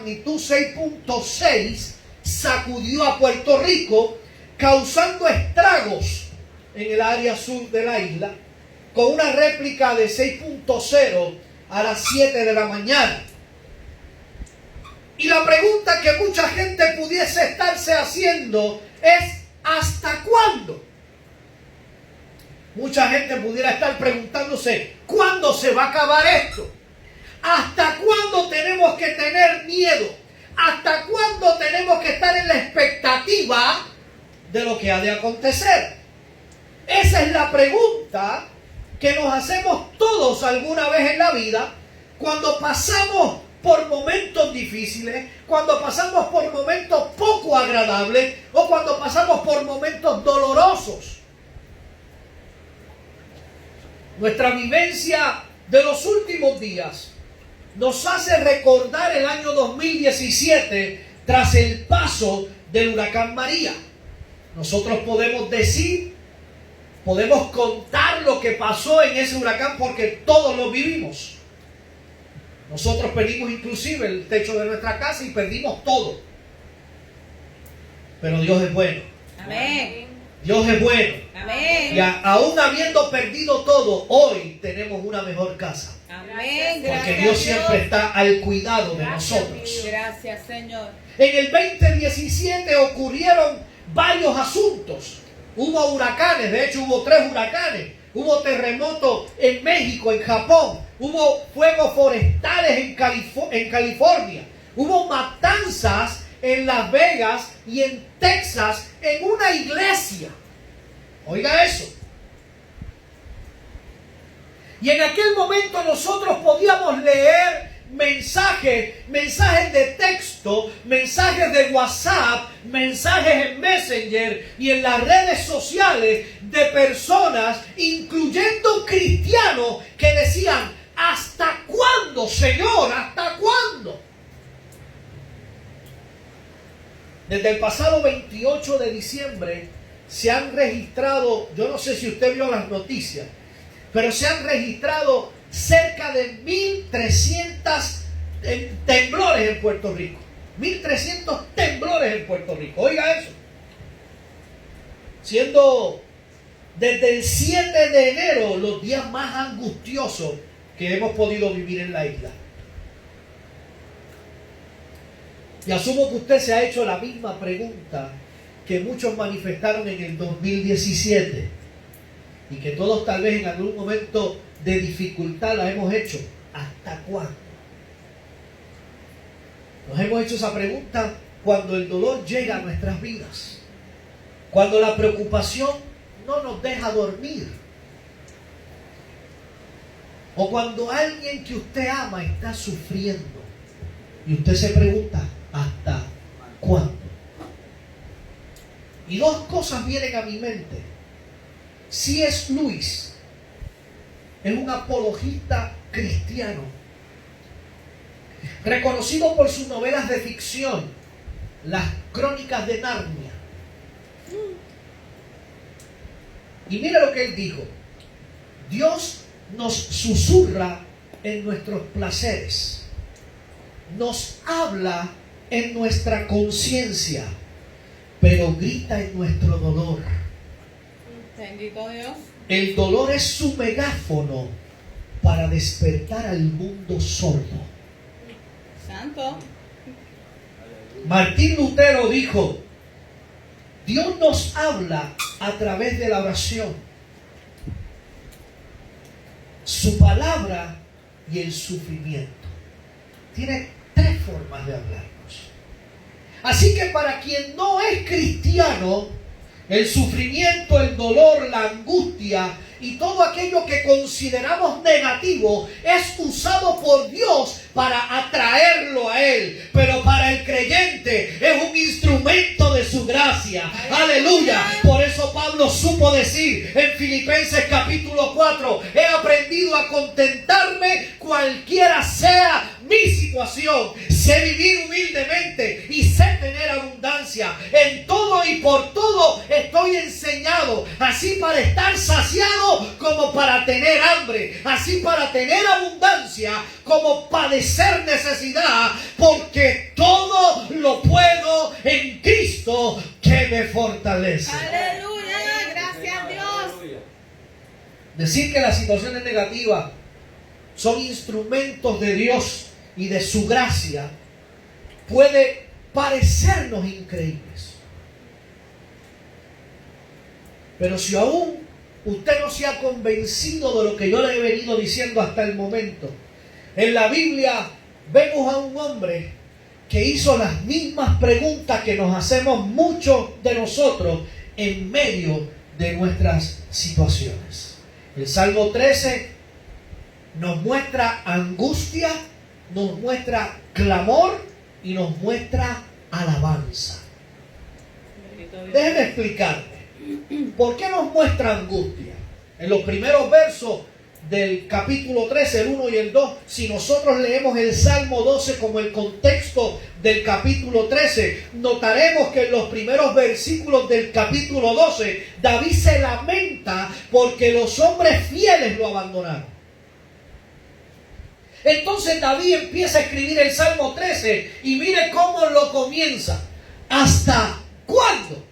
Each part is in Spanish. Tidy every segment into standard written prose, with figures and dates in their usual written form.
magnitud 6.6 sacudió a Puerto Rico, causando estragos en el área sur de la isla, con una réplica de 6.0 a las 7 de la mañana. Y la pregunta que mucha gente pudiese estarse haciendo es: ¿hasta cuándo? Mucha gente pudiera estar preguntándose: ¿cuándo se va a acabar esto? ¿Hasta cuándo tenemos que tener miedo? ¿Hasta cuándo tenemos que estar en la expectativa de lo que ha de acontecer? Esa es la pregunta que nos hacemos todos alguna vez en la vida, cuando pasamos por momentos difíciles, cuando pasamos por momentos poco agradables o cuando pasamos por momentos dolorosos. Nuestra vivencia de los últimos días nos hace recordar el año 2017 tras el paso del huracán María. Nosotros podemos decir, podemos contar lo que pasó en ese huracán porque todos lo vivimos. Nosotros perdimos inclusive el techo de nuestra casa y perdimos todo. Pero Dios es bueno. Amén. Dios es bueno. Amén. Y aún habiendo perdido todo, hoy tenemos una mejor casa. Amén. Porque Dios siempre está al cuidado de nosotros. Gracias, Señor. En el 2017 ocurrieron varios asuntos. Hubo huracanes, de hecho hubo 3 huracanes. Hubo terremotos en México, en Japón. Hubo fuegos forestales en California. Hubo matanzas en Las Vegas y en Texas en una iglesia. Oiga eso. Y en aquel momento nosotros podíamos leer mensajes de texto, mensajes de WhatsApp, mensajes en Messenger y en las redes sociales de personas, incluyendo cristianos, que decían: ¿hasta cuándo, Señor? ¿Hasta cuándo? Desde el pasado 28 de diciembre se han registrado, yo no sé si usted vio las noticias, pero se han registrado cerca de 1.300 temblores en Puerto Rico. 1.300 temblores en Puerto Rico. Oiga eso. Siendo desde el 7 de enero los días más angustiosos que hemos podido vivir en la isla. Y asumo que usted se ha hecho la misma pregunta que muchos manifestaron en el 2017 y que todos tal vez en algún momento de dificultad la hemos hecho: ¿hasta cuándo? Nos hemos hecho esa pregunta cuando el dolor llega a nuestras vidas, cuando la preocupación no nos deja dormir, o cuando alguien que usted ama está sufriendo y usted se pregunta: ¿hasta cuándo? Y 2 cosas vienen a mi mente. C.S. Lewis es un apologista cristiano, reconocido por sus novelas de ficción, las Crónicas de Narnia. Y mira lo que él dijo: Dios nos susurra en nuestros placeres, nos habla en nuestra conciencia, pero grita en nuestro dolor. Bendito Dios. El dolor es su megáfono para despertar al mundo sordo. Santo. Martín Lutero dijo: Dios nos habla a través de la oración, su palabra y el sufrimiento. Tiene 3 formas de hablarnos. Así que para quien no es cristiano, el sufrimiento, el dolor, la angustia y todo aquello que consideramos negativo es usado por Dios para atraerlo a Él. Pero para el creyente es un instrumento de su gracia. ¡Aleluya! Por eso Pablo supo decir en Filipenses capítulo 4: he aprendido a contentarme cualquiera sea mi situación. Sé vivir humildemente y sé tener abundancia. En todo y por todo estoy enseñado, así para estar saciado como para tener hambre, así para tener abundancia como padecer necesidad, porque todo fortalece. Aleluya. Gracias a Dios. Decir que las situaciones negativas son instrumentos de Dios y de su gracia puede parecernos increíbles. Pero si aún usted no se ha convencido de lo que yo le he venido diciendo hasta el momento, en la Biblia vemos a un hombre que hizo las mismas preguntas que nos hacemos muchos de nosotros en medio de nuestras situaciones. El Salmo 13 nos muestra angustia, nos muestra clamor y nos muestra alabanza. Déjeme explicarme. ¿Por qué nos muestra angustia? En los primeros versos del capítulo 13, el 1 y el 2, si nosotros leemos el Salmo 12 como el contexto del capítulo 13, notaremos que en los primeros versículos del capítulo 12, David se lamenta porque los hombres fieles lo abandonaron. Entonces David empieza a escribir el Salmo 13 y mire cómo lo comienza. ¿Hasta cuándo?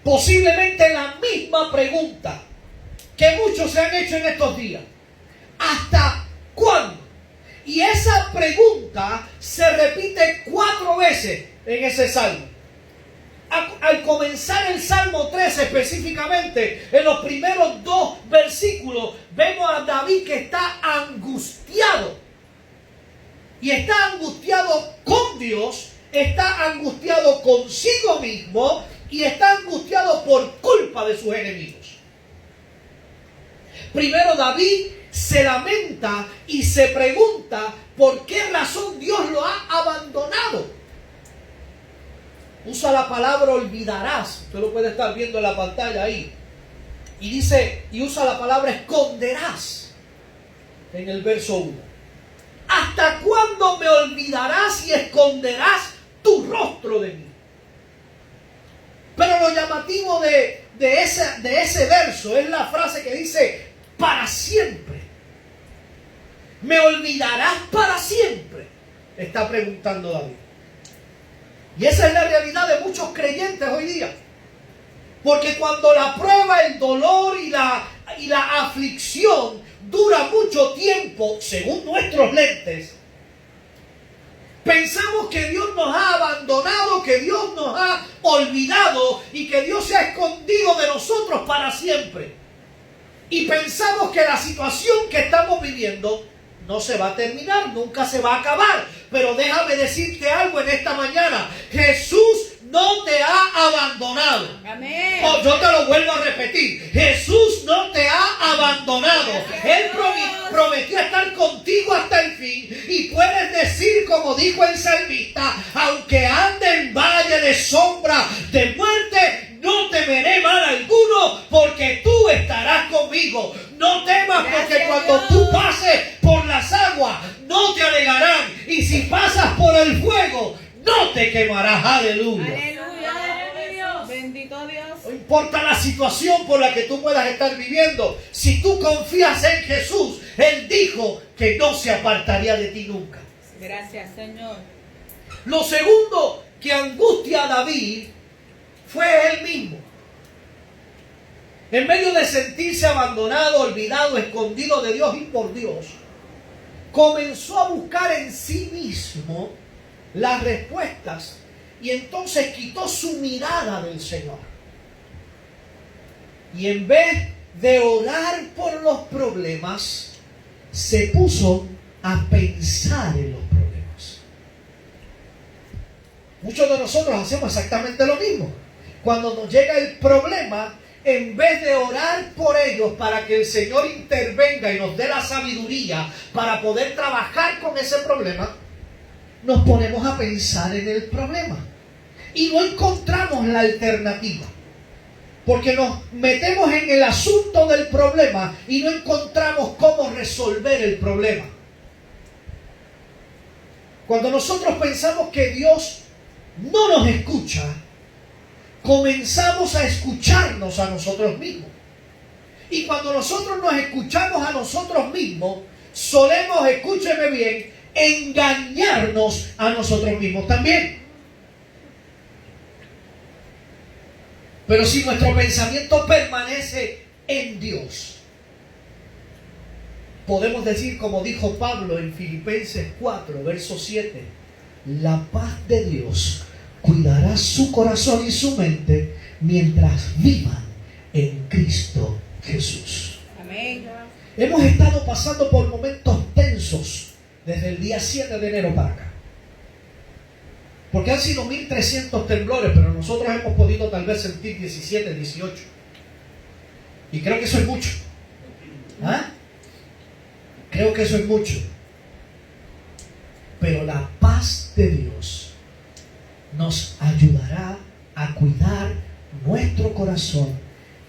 Posiblemente la misma pregunta que muchos se han hecho en estos días. ¿Hasta cuándo? Y esa pregunta se repite 4 veces en ese salmo. Al comenzar el Salmo 13 específicamente, en los primeros 2 versículos, vemos a David que está angustiado. Y está angustiado con Dios, está angustiado consigo mismo y está angustiado por culpa de sus enemigos. Primero David se lamenta y se pregunta por qué razón Dios lo ha abandonado. Usa la palabra olvidarás. Usted lo puede estar viendo en la pantalla ahí. Y dice, y usa la palabra esconderás en el verso 1. ¿Hasta cuándo me olvidarás y esconderás tu rostro de mí? Pero lo llamativo de ese verso es la frase que dice, para siempre. ¿Me olvidarás para siempre? Está preguntando David. Y esa es la realidad de muchos creyentes hoy día. Porque cuando la prueba, el dolor y la aflicción dura mucho tiempo, según nuestros lentes, pensamos que Dios nos ha abandonado, que Dios nos ha olvidado y que Dios se ha escondido de nosotros para siempre. Y pensamos que la situación que estamos viviendo no se va a terminar, nunca se va a acabar. Pero déjame decirte algo en esta mañana. Jesús no te ha abandonado. Amén. Oh, yo te lo vuelvo a repetir. Jesús no te ha abandonado. Él prometió estar contigo hasta el fin. Y puedes decir, como dijo el salmista, aunque ande en valle de sombra de muerte, no temeré mal alguno, porque tú estarás conmigo. No temas, porque cuando tú pases por las aguas, no te anegarán. Y si pasas por el fuego, no te quemarás. Aleluya. Aleluya. Bendito Dios. No importa la situación por la que tú puedas estar viviendo, si tú confías en Jesús, Él dijo que no se apartaría de ti nunca. Gracias, Señor. Lo segundo que angustia a David fue él mismo. En medio de sentirse abandonado, olvidado, escondido de Dios y por Dios, comenzó a buscar en sí mismo las respuestas y entonces quitó su mirada del Señor. Y en vez de orar por los problemas, se puso a pensar en los problemas. Muchos de nosotros hacemos exactamente lo mismo. Cuando nos llega el problema, en vez de orar por ellos para que el Señor intervenga y nos dé la sabiduría para poder trabajar con ese problema, nos ponemos a pensar en el problema y no encontramos la alternativa, porque nos metemos en el asunto del problema y no encontramos cómo resolver el problema. Cuando nosotros pensamos que Dios no nos escucha, comenzamos a escucharnos a nosotros mismos. Y cuando nosotros nos escuchamos a nosotros mismos, solemos, escúcheme bien, engañarnos a nosotros mismos también. Pero si nuestro pensamiento permanece en Dios, podemos decir, como dijo Pablo en Filipenses 4, verso 7, la paz de Dios cuidará su corazón y su mente mientras vivan en Cristo Jesús. Amén. Hemos estado pasando por momentos tensos desde el día 7 de enero para acá. Porque han sido 1300 temblores, pero nosotros hemos podido tal vez sentir 17, 18. Y creo que eso es mucho. ¿Ah? Creo que eso es mucho. Pero la paz de Dios nos ayudará a cuidar nuestro corazón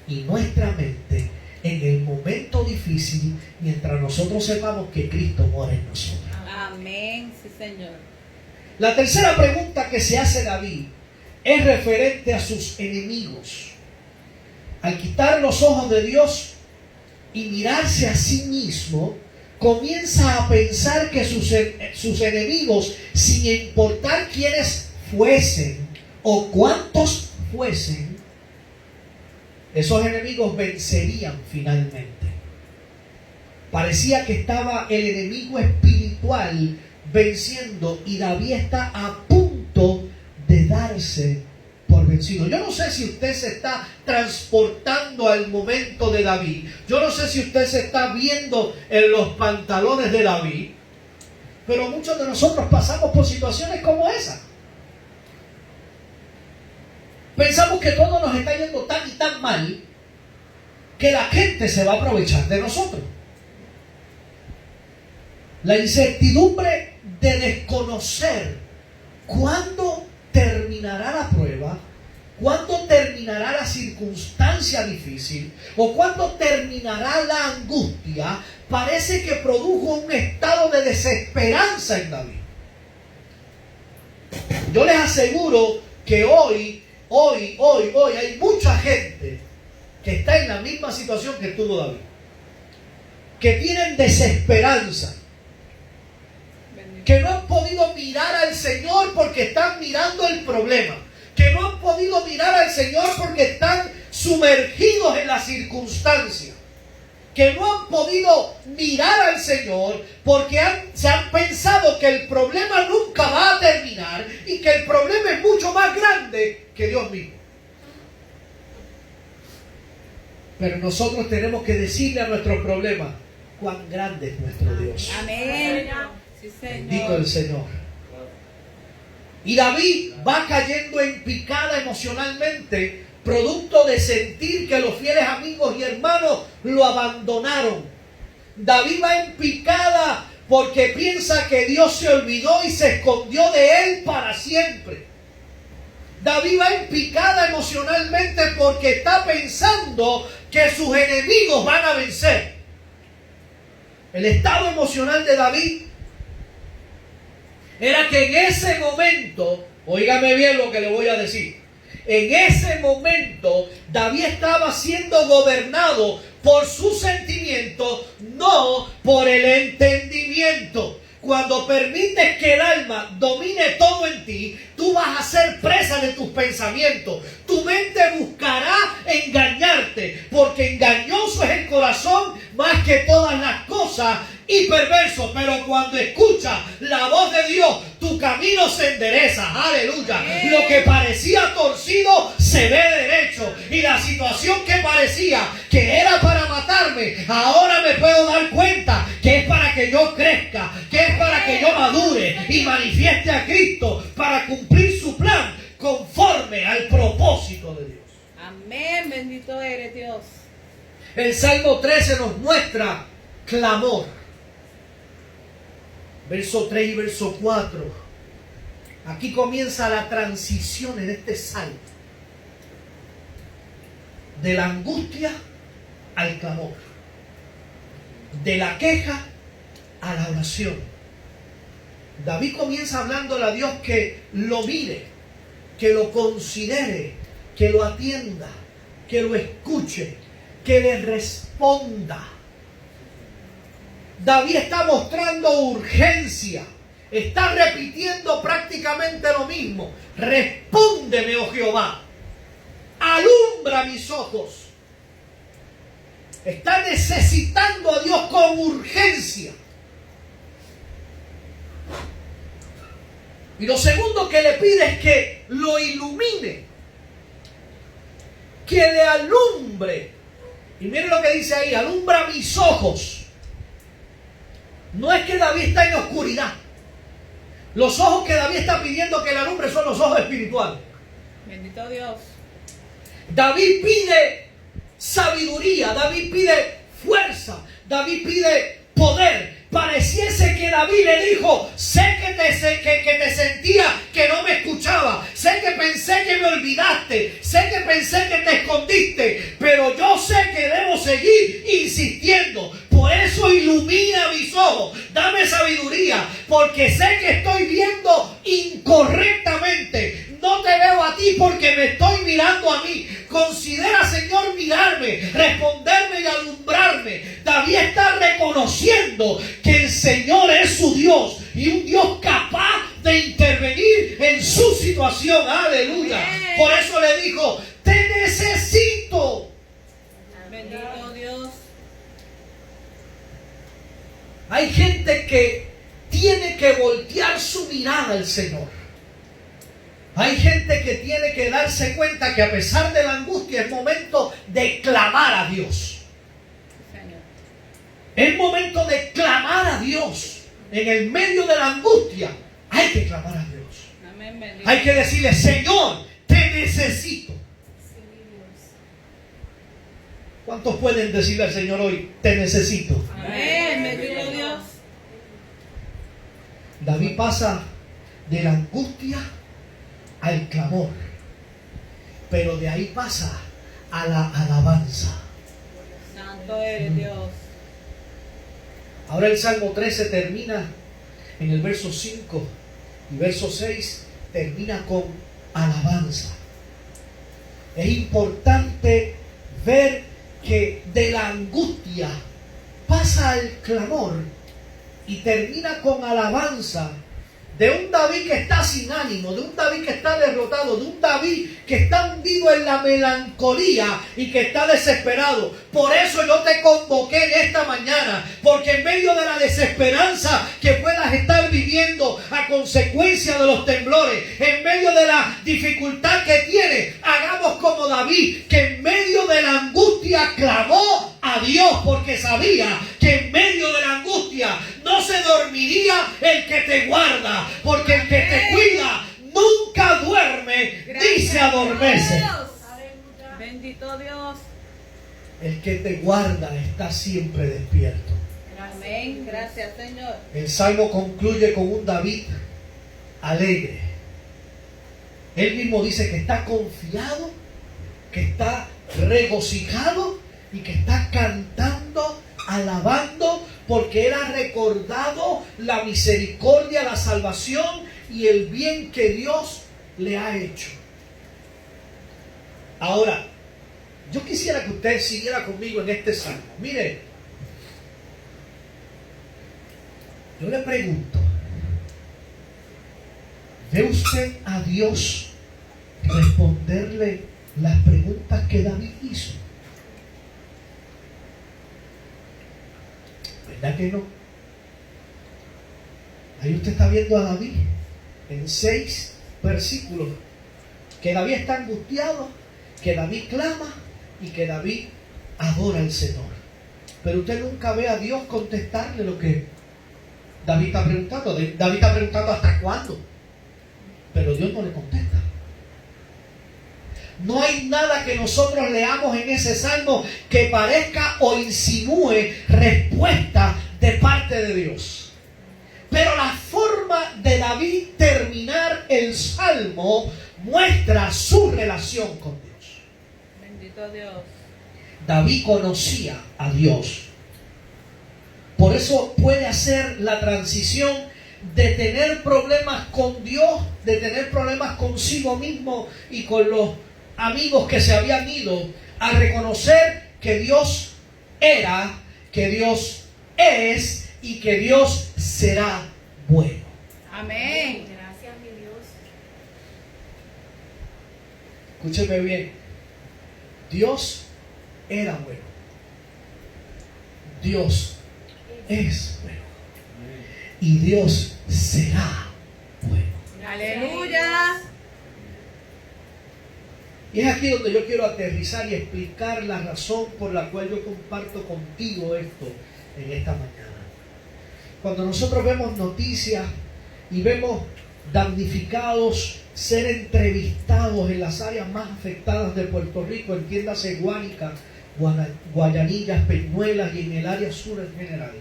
y nuestra mente en el momento difícil, mientras nosotros sepamos que Cristo mora en nosotros. Amén, sí, Señor. La tercera pregunta que se hace David es referente a sus enemigos. Al quitar los ojos de Dios y mirarse a sí mismo, comienza a pensar que sus enemigos, sin importar quiénes fuesen o cuántos fuesen, esos enemigos vencerían finalmente. Parecía que estaba el enemigo espiritual venciendo y David está a punto de darse por vencido. Yo no sé si usted se está transportando al momento de David. Yo no sé si usted se está viendo en los pantalones de David. Pero muchos de nosotros pasamos por situaciones como esa. Pensamos que todo nos está yendo tan y tan mal que la gente se va a aprovechar de nosotros. La incertidumbre de desconocer cuándo terminará la prueba, cuándo terminará la circunstancia difícil o cuándo terminará la angustia, parece que produjo un estado de desesperanza en David. Yo les aseguro que hoy hay mucha gente que está en la misma situación que estuvo David, que tienen desesperanza, que no han podido mirar al Señor porque están mirando el problema, que no han podido mirar al Señor porque están sumergidos en la circunstancia, que no han podido mirar al Señor porque se han pensado que el problema nunca va a terminar y que el problema es mucho más grande que Dios mismo. Pero nosotros tenemos que decirle a nuestro problema cuán grande es nuestro Dios. Amén. Sí, Bendito el Señor. Y David va cayendo en picada emocionalmente, producto de sentir que los fieles amigos y hermanos lo abandonaron. David va en picada porque piensa que Dios se olvidó y se escondió de él para siempre. David va en picada emocionalmente porque está pensando que sus enemigos van a vencer. El estado emocional de David era que en ese momento, óigame bien lo que le voy a decir, en ese momento David estaba siendo gobernado por sus sentimientos, no por el entendimiento. Cuando permites que el alma domine todo en ti, tú vas a ser presa de tus pensamientos. Tu mente buscará engañarte, porque engañoso es el corazón más que todas las cosas y perverso. Pero cuando escuchas la voz de Dios, tu camino se endereza. Aleluya. Lo que parecía torcido se ve derecho. Y la situación que parecía que era para matarme, ahora me puedo dar cuenta que es para que yo crezca, que es para que yo madure y manifieste a Cristo para cumplir su plan conforme al propósito de Dios. Amén, bendito eres Dios. El Salmo 13 nos muestra clamor. Verso 3 y verso 4. Aquí comienza la transición en este salmo. De la angustia al clamor. De la queja a la oración. David comienza hablándole a Dios que lo mire, que lo considere, que lo atienda, que lo escuche, que le responda. David está mostrando urgencia. Está repitiendo prácticamente lo mismo. Respóndeme, oh Jehová. alumbra mis ojos. Está necesitando a Dios con urgencia. Y lo segundo que le pide es que lo ilumine, que le alumbre. Y mire lo que dice ahí, alumbra mis ojos. No es que David está en oscuridad. Los ojos que David está pidiendo que le alumbre son los ojos espirituales. Bendito Dios. David pide sabiduría, David pide fuerza, David pide poder. Pareciese que David le dijo, sé que te sentía que no me escuchaba, sé que pensé que me olvidaste, sé que pensé que te escondiste, pero yo sé que debo seguir insistiendo. Por eso ilumina mis ojos, dame sabiduría, porque sé que estoy viendo incorrectamente. No te veo a ti porque me estoy mirando a mí. Considera, Señor, mirarme, responderme y alumbrarme. David está reconociendo que el Señor es su Dios y un Dios capaz de intervenir en su situación. Aleluya. Por eso le dijo, te necesito. Bendito Dios. Hay gente que tiene que voltear su mirada al Señor. Hay gente que tiene que darse cuenta que a pesar de la angustia es momento de clamar a Dios. Señor. Es momento de clamar a Dios. En el medio de la angustia hay que clamar a Dios. Amén, bendito. Hay que decirle, Señor, te necesito. ¿Cuántos pueden decirle al Señor hoy, te necesito? Amén, bendito Dios. David pasa de la angustia al clamor, pero de ahí pasa a la alabanza. Santo eres Dios. Ahora el Salmo 13 termina en el verso 5 y verso 6 termina con alabanza. Es importante ver que de la angustia pasa al clamor y termina con alabanza. De un David que está sin ánimo, de un David que está derrotado, de un David que está hundido en la melancolía y que está desesperado. Por eso yo te convoqué en esta mañana, porque en medio de la desesperanza que puedas estar viviendo a consecuencia de los temblores, en medio de la dificultad que tienes, hagamos como David, que en medio de la angustia clamó a Dios, porque sabía que en medio de la angustia no se dormiría el que te guarda, porque el que te cuida nunca duerme ni se adormece. Bendito Dios. El que te guarda está siempre despierto. Amén. Gracias, Señor. El Salmo concluye con un David alegre. Él mismo dice que está confiado, que está regocijado y que está cantando, alabando, porque él ha recordado la misericordia, la salvación y el bien que Dios le ha hecho. Ahora, yo quisiera que usted siguiera conmigo en este salmo. Mire, yo le pregunto, ¿ve usted a Dios responderle las preguntas que David hizo? ¿Verdad que no? Ahí usted está viendo a David en 6 versículos, que David está angustiado, que David clama y que David adora al Señor. Pero usted nunca ve a Dios contestarle lo que David está preguntando. David está preguntando ¿hasta cuándo? Pero Dios no le contesta. No hay nada que nosotros leamos en ese salmo que parezca o insinúe respuesta de parte de Dios. Pero la forma de David terminar el salmo muestra su relación con Dios. Bendito Dios. David conocía a Dios. Por eso puede hacer la transición de tener problemas con Dios, de tener problemas consigo mismo y con los amigos que se habían ido, a reconocer que Dios era, que Dios es y que Dios será bueno. Amén. Gracias, mi Dios. Escúcheme bien. Dios era bueno. Dios es bueno. Y Dios será bueno. Aleluya. Y es aquí donde yo quiero aterrizar y explicar la razón por la cual yo comparto contigo esto en esta mañana. Cuando nosotros vemos noticias y vemos damnificados ser entrevistados en las áreas más afectadas de Puerto Rico, entiéndase Guánica, Guayanillas, Peñuelas y en el área sur en general,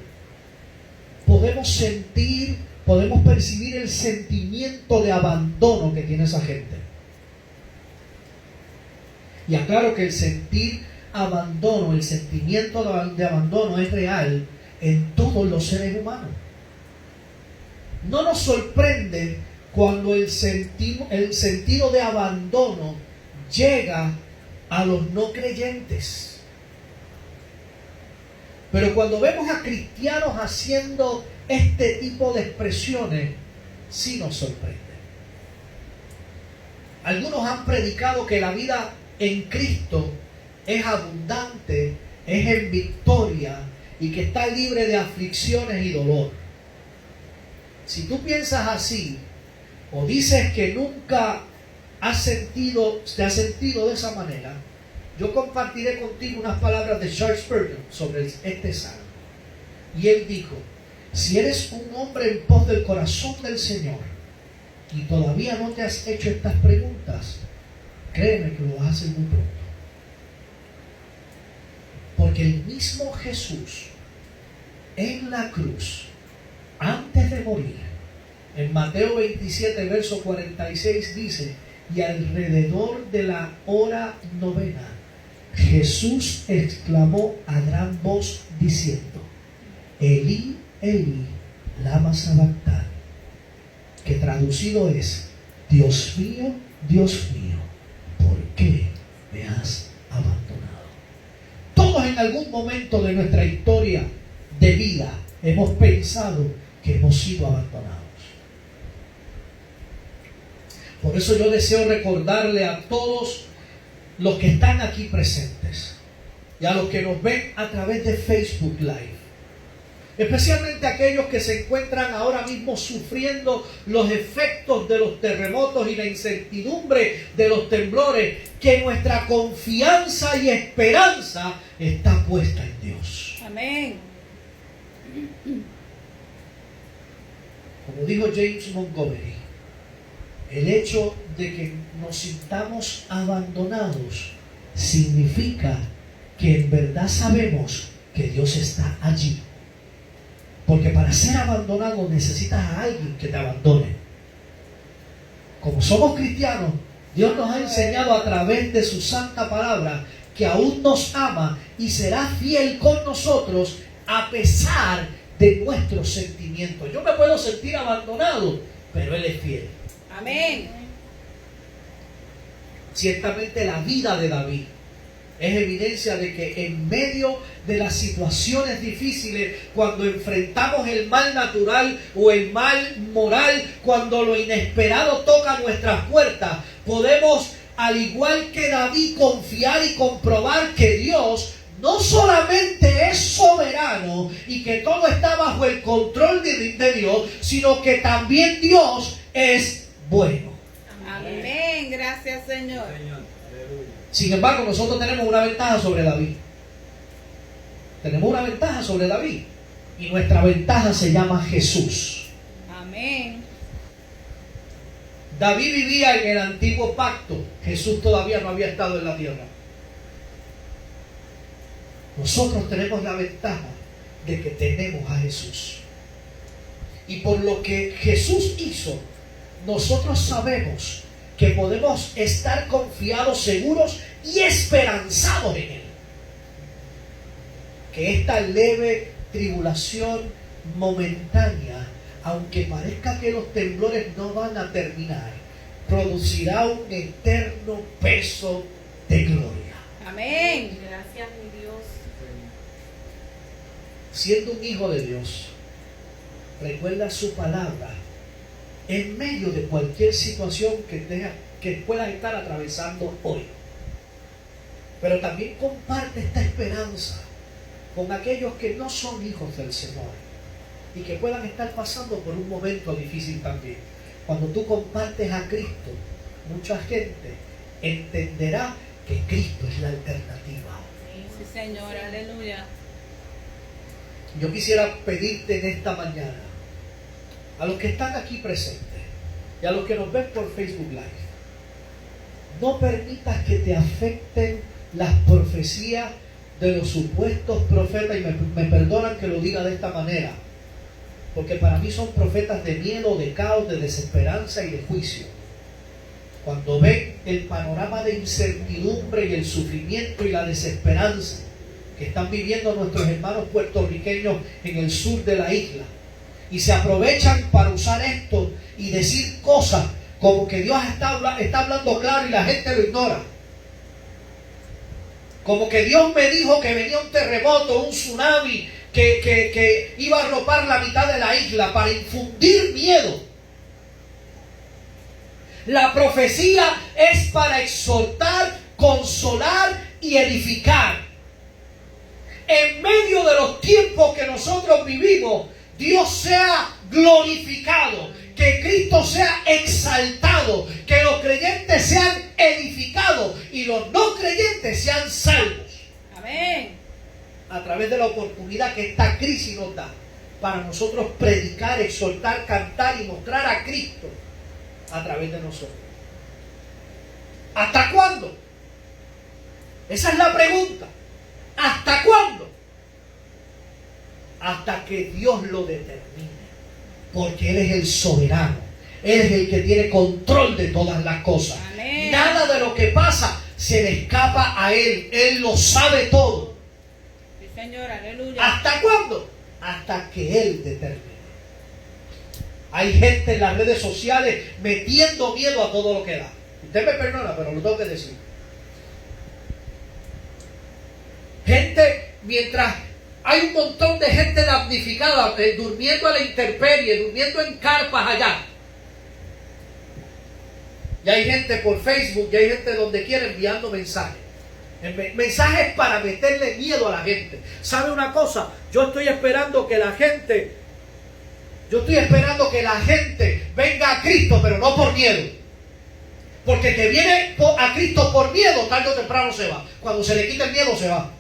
podemos percibir el sentimiento de abandono que tiene esa gente. Y aclaro que el sentir abandono, el sentimiento de abandono es real en todos los seres humanos. No nos sorprende cuando el sentido de abandono llega a los no creyentes. Pero cuando vemos a cristianos haciendo este tipo de expresiones, sí nos sorprende. Algunos han predicado que la vida en Cristo es abundante, es en victoria y que está libre de aflicciones y dolor. Si tú piensas así, o dices que nunca te has sentido de esa manera, yo compartiré contigo unas palabras de Charles Spurgeon sobre este salmo. Y él dijo: si eres un hombre en pos del corazón del Señor y todavía no te has hecho estas preguntas, créeme que lo vas a hacer muy pronto. Porque el mismo Jesús en la cruz, antes de morir, en Mateo 27, verso 46 dice: y alrededor de la hora novena, Jesús exclamó a gran voz diciendo: Elí, Elí, lama sabactani, que traducido es: Dios mío, ¿por qué me has abandonado? Todos en algún momento de nuestra historia de vida hemos pensado que hemos sido abandonados. Por eso yo deseo recordarle a todos los que están aquí presentes y a los que nos ven a través de Facebook Live, especialmente aquellos que se encuentran ahora mismo sufriendo los efectos de los terremotos y la incertidumbre de los temblores, que nuestra confianza y esperanza está puesta en Dios. Amén. Como dijo James Montgomery, el hecho de que nos sintamos abandonados significa que en verdad sabemos que Dios está allí. Porque para ser abandonado necesitas a alguien que te abandone. Como somos cristianos, Dios nos ha enseñado a través de su santa palabra que aún nos ama y será fiel con nosotros a pesar de nuestros sentimientos. Yo me puedo sentir abandonado, pero Él es fiel. Amén. Ciertamente la vida de David es evidencia de que en medio de las situaciones difíciles, cuando enfrentamos el mal natural o el mal moral, cuando lo inesperado toca nuestras puertas, podemos, al igual que David, confiar y comprobar que Dios no solamente es soberano y que todo está bajo el control de Dios, sino que también Dios es bueno. Amén. Gracias, Señor. Sin embargo, nosotros tenemos una ventaja sobre David. Tenemos una ventaja sobre David. Y nuestra ventaja se llama Jesús. Amén. David vivía en el antiguo pacto. Jesús todavía no había estado en la tierra. Nosotros tenemos la ventaja de que tenemos a Jesús. Y por lo que Jesús hizo, nosotros sabemos que podemos estar confiados, seguros y esperanzados en Él. Que esta leve tribulación momentánea, aunque parezca que los temblores no van a terminar, producirá un eterno peso de gloria. Amén. Gracias, mi Dios. Siendo un hijo de Dios, recuerda su palabra en medio de cualquier situación que puedas estar atravesando hoy. Pero también comparte esta esperanza con aquellos que no son hijos del Señor y que puedan estar pasando por un momento difícil también. Cuando tú compartes a Cristo, mucha gente entenderá que Cristo es la alternativa. Sí, Señor, aleluya. Yo quisiera pedirte en esta mañana, a los que están aquí presentes y a los que nos ven por Facebook Live, no permitas que te afecten las profecías de los supuestos profetas, y me perdonan que lo diga de esta manera, porque para mí son profetas de miedo, de caos, de desesperanza y de juicio. Cuando ven el panorama de incertidumbre y el sufrimiento y la desesperanza que están viviendo nuestros hermanos puertorriqueños en el sur de la isla, y se aprovechan para usar esto y decir cosas como que Dios está hablando claro y la gente lo ignora. Como que Dios me dijo que venía un terremoto, un tsunami, que iba a arropar la mitad de la isla para infundir miedo. La profecía es para exhortar, consolar y edificar. En medio de los tiempos que nosotros vivimos, Dios sea glorificado, que Cristo sea exaltado, que los creyentes sean edificados y los no creyentes sean salvos. Amén. A través de la oportunidad que esta crisis nos da para nosotros predicar, exhortar, cantar y mostrar a Cristo a través de nosotros. ¿Hasta cuándo? Esa es la pregunta. ¿Hasta cuándo? Hasta que Dios lo determine. Porque Él es el soberano. Él es el que tiene control de todas las cosas. Amén. Nada de lo que pasa se le escapa a Él. Él lo sabe todo. Sí, Señor, aleluya. ¿Hasta cuándo? Hasta que Él determine. Hay gente en las redes sociales metiendo miedo a todo lo que da. Usted me perdona, pero lo tengo que decir. Gente, mientras hay un montón de gente damnificada, durmiendo a la intemperie, durmiendo en carpas allá. Y hay gente por Facebook, y hay gente donde quiera enviando mensajes. Mensajes para meterle miedo a la gente. ¿Sabe una cosa? Yo estoy esperando que la gente venga a Cristo, pero no por miedo. Porque el que viene a Cristo por miedo, tarde o temprano se va. Cuando se le quita el miedo, se va.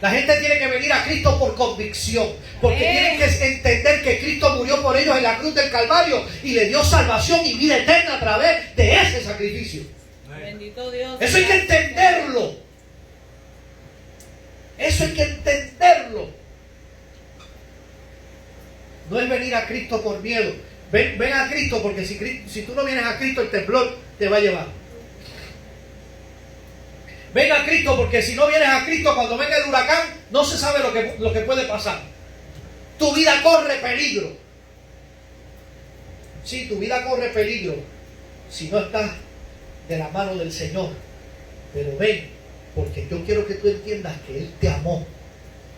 La gente tiene que venir a Cristo por convicción, porque tienen que entender que Cristo murió por ellos en la cruz del Calvario y le dio salvación y vida eterna a través de ese sacrificio. Bendito Dios. Eso hay que entenderlo. Eso hay que entenderlo. No es venir a Cristo por miedo. Ven a Cristo, porque si tú no vienes a Cristo, el temblor te va a llevar. Ven a Cristo, porque si no vienes a Cristo, cuando venga el huracán, no se sabe lo que puede pasar. Tu vida corre peligro. Sí, tu vida corre peligro si no estás de la mano del Señor. Pero ven, porque yo quiero que tú entiendas que Él te amó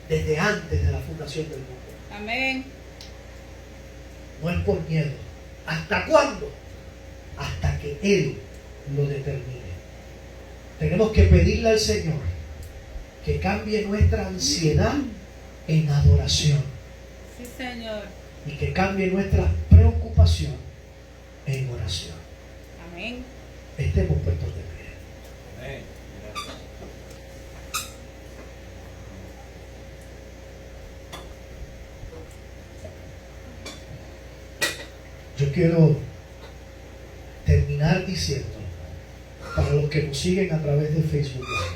desde antes de la fundación del mundo. Amén. No es por miedo. ¿Hasta cuándo? Hasta que Él lo determine. Tenemos que pedirle al Señor que cambie nuestra ansiedad en adoración. Sí, Señor. Y que cambie nuestra preocupación en oración. Amén. Estemos puestos de pie. Amén. Yo quiero terminar diciendo, para los que nos siguen a través de Facebook Live,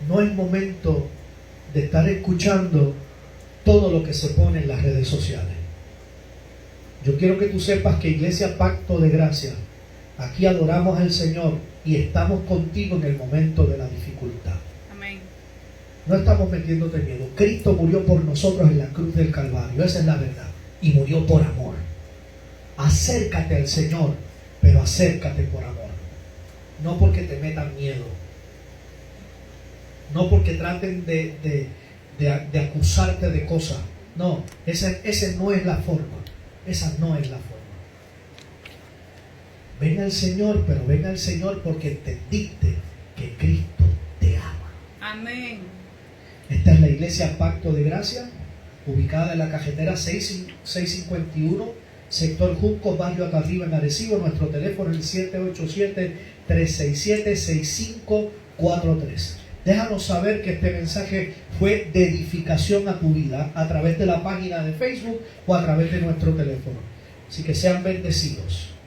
no es momento de estar escuchando todo lo que se pone en las redes sociales. Yo quiero que tú sepas que Iglesia Pacto de Gracia, aquí adoramos al Señor y estamos contigo en el momento de la dificultad. Amén. No estamos metiéndote miedo. Cristo murió por nosotros en la cruz del Calvario, esa es la verdad, y murió por amor. Acércate al Señor, pero acércate por amor. No porque te metan miedo. No porque traten de acusarte de cosas. No, esa no es la forma. Esa no es la forma. Ven al Señor, pero ven al Señor porque entendiste que Cristo te ama. Amén. Esta es la iglesia Pacto de Gracia, ubicada en la carretera 651, sector Junco, barrio acá arriba en Arecibo. Nuestro teléfono es el 787-367-6543. Déjanos saber que este mensaje fue de edificación a tu vida a través de la página de Facebook o a través de nuestro teléfono. Así que sean bendecidos.